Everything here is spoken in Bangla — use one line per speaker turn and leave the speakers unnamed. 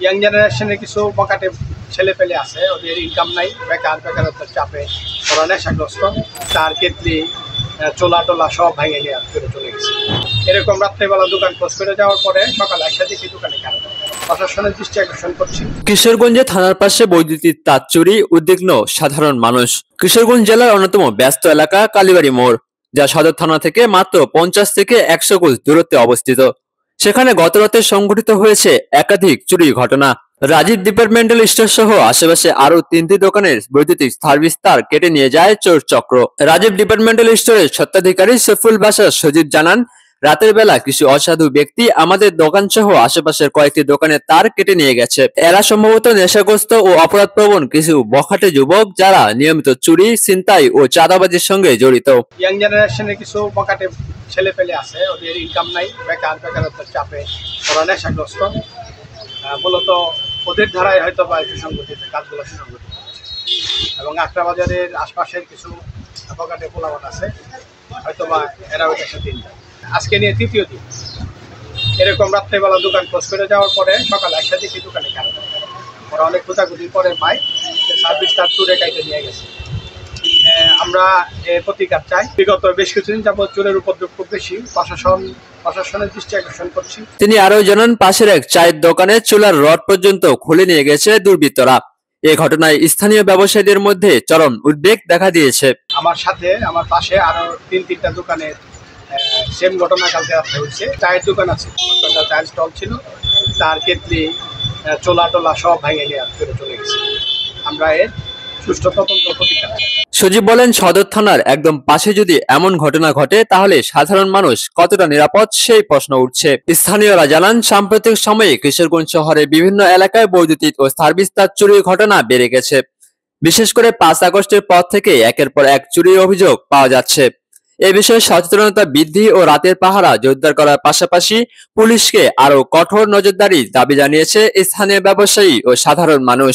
ইয়াং জেনারেশনের কিছু বকাটে ছেলে পেলে আছে, ওদের ইনকাম নাই, বেকারত্বের চাপে ওরা নেশাগ্রস্ত, তার কেটলি চোলা টোলা সব ভেঙে নিয়ে ফিরে চলে গেছে। এরকম রাত্রেবেলা দোকান ক্লোজ করে যাওয়ার পরে সকালে একসাথে কি দোকানে কেন, প্রশাসনের দৃষ্টি আকর্ষণ করছি।
কিশোরগঞ্জে থানার পাশে বৈদ্যুতিক তার চুরি, উদ্বিগ্ন সাধারণ মানুষ। কিশোরগঞ্জ জেলার অন্যতম ব্যস্ত এলাকা কালীবাড়ি মোড়, যা সদর থানা থেকে মাত্র 50 থেকে 100 গজ দূরত্বে অবস্থিত। সেখানে গতরাতে সংঘটিত হয়েছে একাধিক চুরির ঘটনা। রাজীব ডিপার্টমেন্টাল স্টোর সহ আশেপাশে আরো 3টি দোকানের বৈদ্যুতিক সার্ভিস তার কেটে নিয়ে যায় চোর চক্র। রাজীব ডিপার্টমেন্টাল স্টোরের স্বত্বাধিকারী সফুল বাশার সজীব জানান, রাতের বেলা কিছু অসাধু ব্যক্তি আমাদের দোকান সহ আশেপাশের কয়েকটি দোকানের তার কেটে নিয়ে গেছে। এরা সম্ভবত নেশাগ্রস্ত ও অপরাধপ্রবণ কিছু বখাটে যুবক, যারা নিয়মিত চুরি, ছিনতাই ও চাঁদাবাজির সঙ্গে জড়িত।
ইয়াং জেনারেশনের কিছু বকাটে ছেলে পেলে আছে, ওদের ইনকাম নাই, বেকারত্বের চাপে ওরা নেশাগ্রস্ত, মূলত ওদের ধারায় হয়তো বা সুসংগঠিত কাজগুলো সুসংগঠিত এবং আকরা বাজারের আশপাশের কিছু বকাটে পোলাপান আছে, হয়তো বা এরা ওদের সাথে আজকে নিয়ে তৃতীয় দিন এরকম রাত্রেবেলা দোকান ক্লোজ করে যাওয়ার পরে সকালে একসাথে কি দোকানে কেন, ওরা অনেক খোঁজাখুঁজির পরে পায় সার্ভিস তার চুরে কাইটে নিয়ে গেছে। আমরা প্রতিকার চাই। বিগত বেশ কিছুদিন যাবৎ চোরের উপদ্রব খুব বেশি, প্রশাসনের দৃষ্টি আকর্ষণ করছি।
তিনি আরো জানান, পাশের এক চায়ের দোকানে চুলার রড পর্যন্ত খুলে নিয়ে গেছে দুর্বৃত্তরা। এই ঘটনায় স্থানীয় ব্যবসায়ীদের মধ্যে চরম উদ্বেগ দেখা দিয়েছে।
আমার পাশে আরো 3-4টা দোকানের সেম ঘটনা কালকে রাতে হয়েছে। চায়ের দোকান আছে, চায়ের স্টল ছিল, তার কেটলি চোলা টোলা সব ভেঙে নিয়ে ফিরে চলে গেছে। আমরা এর সুষ্ঠু তদন্ত প্রতিকার।
সজীব বলেন, সদর থানার একদম পাশে যদি এমন ঘটনা ঘটে তাহলে সাধারণ মানুষ কতটা নিরাপদ সেই প্রশ্ন উঠছে। স্থানীয়রা জানান, সাম্প্রতিক সময়ে কিশোরগঞ্জ শহরের বিভিন্ন এলাকায় বৈদ্যুতিক ও সার্ভিস তার চুরির ঘটনা বেড়ে গেছে। বিশেষ করে 5 আগস্টের পর থেকে একের পর এক চুরির অভিযোগ পাওয়া যাচ্ছে। এ বিষয়ে সচেতনতা বৃদ্ধি ও রাতের পাহারা জোরদার করার পাশাপাশি পুলিশকে আরো কঠোর নজরদারির দাবি জানিয়েছে স্থানীয় ব্যবসায়ী ও সাধারণ মানুষ।